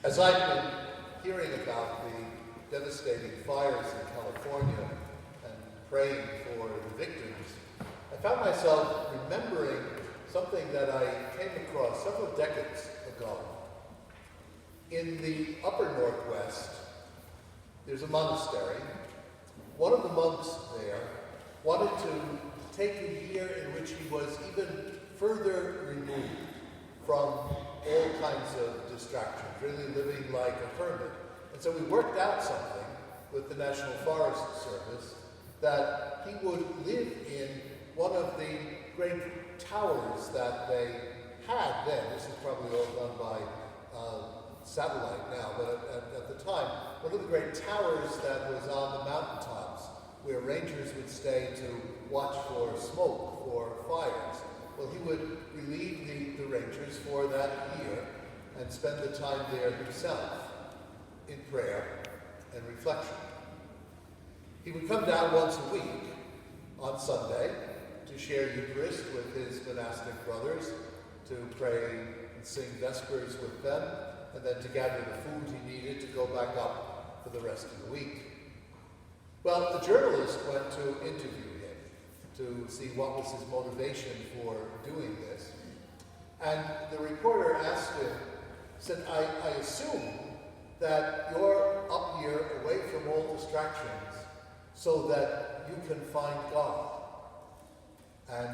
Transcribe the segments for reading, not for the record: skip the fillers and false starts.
As I've been hearing about the devastating fires in California and praying for the victims, I found myself remembering something that I came across several decades ago. In the upper Northwest, there's a monastery. One of the monks there wanted to take a year in which he was even further removed from all kinds of distractions, really living like a hermit. And so we worked out something with the National Forest Service that he would live in one of the great towers that they had then. This is probably all done by satellite now, but at the time, one of the great towers that was on the mountaintops where rangers would stay to watch for smoke, for fires. Well, he would relieve the rangers for that year and spend the time there himself in prayer and reflection. He would come down once a week on Sunday to share Eucharist with his monastic brothers, to pray and sing Vespers with them, and then to gather the food he needed to go back up for the rest of the week. Well, the journalist went to interview him to see what was his motivation for doing this. And the reporter asked him, said, I assume that you're up here away from all distractions so that you can find God. And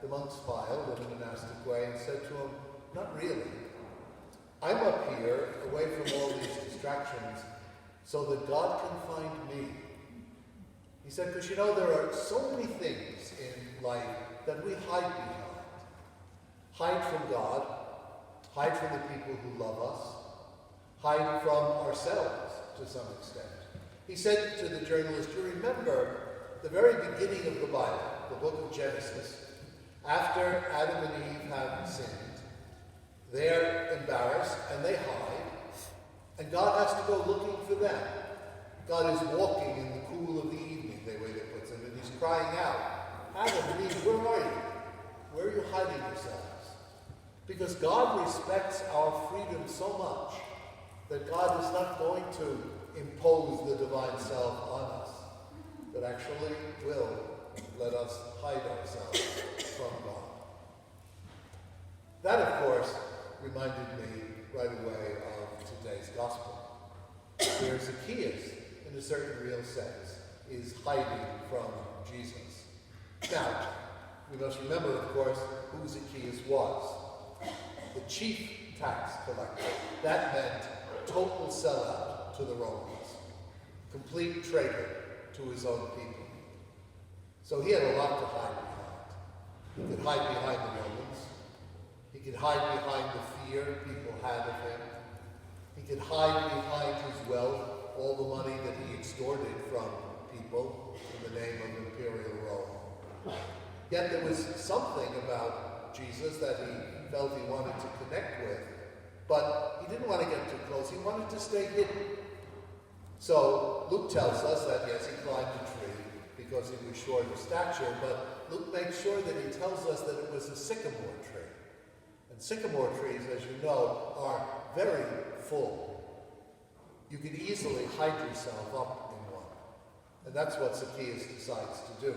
the monk smiled in a monastic way and said to him, not really. I'm up here away from all these distractions so that God can find me. He said, because you know, there are so many things in life that we hide behind. Hide from God, hide from the people who love us, hide from ourselves to some extent. He said to the journalist, you remember the very beginning of the Bible, the book of Genesis, after Adam and Eve have sinned, they're embarrassed and they hide, and God has to go looking for them. God is walking in the cool of the evening, the way they put it, and he's crying out, Adam and Eve, where are you? Where are you hiding yourselves? Because God respects our freedom so much that God is not going to impose the divine self on us, but actually will let us hide ourselves from God. That, of course, reminded me right away of today's gospel, where Zacchaeus, in a certain real sense, is hiding from Jesus. Now, we must remember, of course, who Zacchaeus was. The chief tax collector. That meant total sellout to the Romans. Complete traitor to his own people. So he had a lot to hide behind. He could hide behind the Romans. He could hide behind the fear people had of him. He could hide behind his wealth, all the money that he extorted from people in the name of imperial Rome. Yet there was something about Jesus that he felt he wanted to connect with, but he didn't want to get too close. He wanted to stay hidden. So Luke tells us that, yes, he climbed a tree because he was short of stature, but Luke makes sure that he tells us that it was a sycamore tree. And sycamore trees, as you know, are very full. You can easily hide yourself up in one. And that's what Zacchaeus decides to do.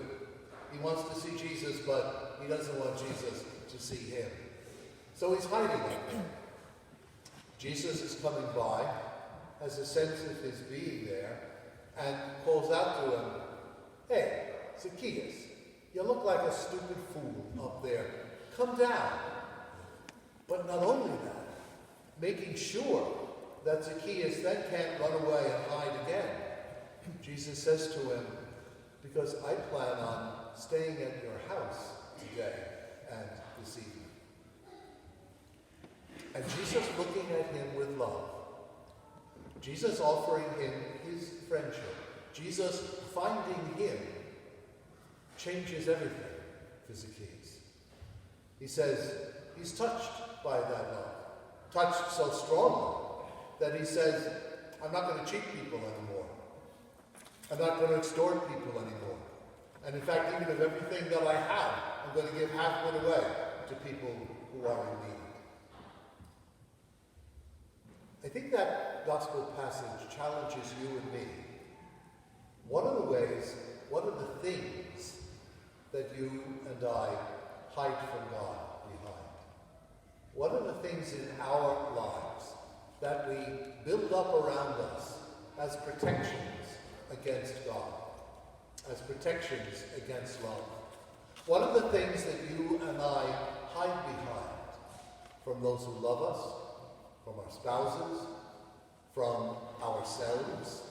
He wants to see Jesus, but he doesn't want Jesus to see him. So he's hiding up there. Jesus is coming by, has a sense of his being there, and calls out to him, hey, Zacchaeus, you look like a stupid fool up there. Come down. But not only that, making sure that Zacchaeus then can't run away and hide again. Jesus says to him, because I plan on staying at your house today and this evening. And Jesus looking at him with love. Jesus offering him his friendship. Jesus finding him changes everything for Zacchaeus. He says he's touched by that love. Touched so strongly that he says, I'm not going to cheat people anymore. I'm not going to extort people anymore. And in fact, even of everything that I have, I'm going to give half of it away to people who are in need. I think that gospel passage challenges you and me. What are the things that you and I hide from God behind? What are the things in our lives that we build up around us as protections against God, as protections against love? What are the things that you and I hide behind from those who love us, from our spouses, from ourselves?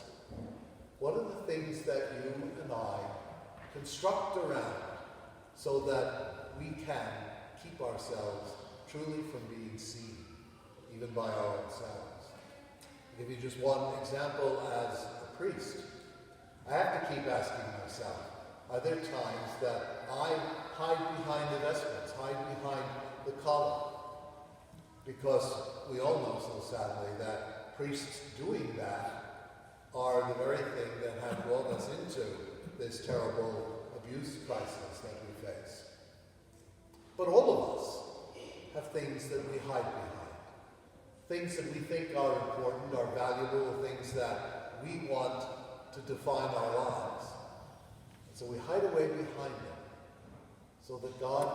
What are the things that you and I construct around so that we can keep ourselves truly from being seen, even by our own selves? I'll give you just one example as a priest. I have to keep asking myself, are there times that I hide behind the vestments, hide behind the collar? Because we all know so sadly that priests doing that are the very thing that have brought us into this terrible abuse crisis that we face. But all of us have things that we hide behind. Things that we think are important, are valuable, things that we want to define our lives. And so we hide away behind them so that God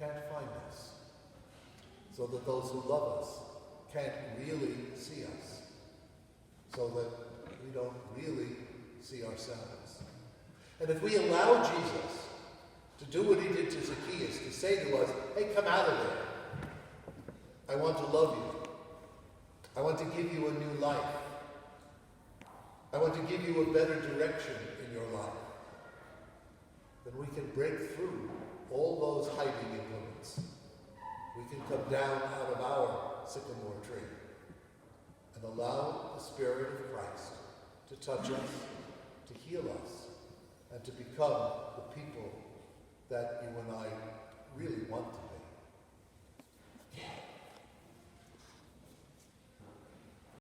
can't find us, so that those who love us can't really see us, so that we don't really see ourselves. And if we allow Jesus to do what he did to Zacchaeus, to say to us, hey, come out of there. I want to love you. I want to give you a new life. I want to give you a better direction in your life. Then we can break through all those hiding implements. We can come down out of our sycamore tree and allow the Spirit of Christ to touch us, to heal us, and to become the people that you and I really want to be.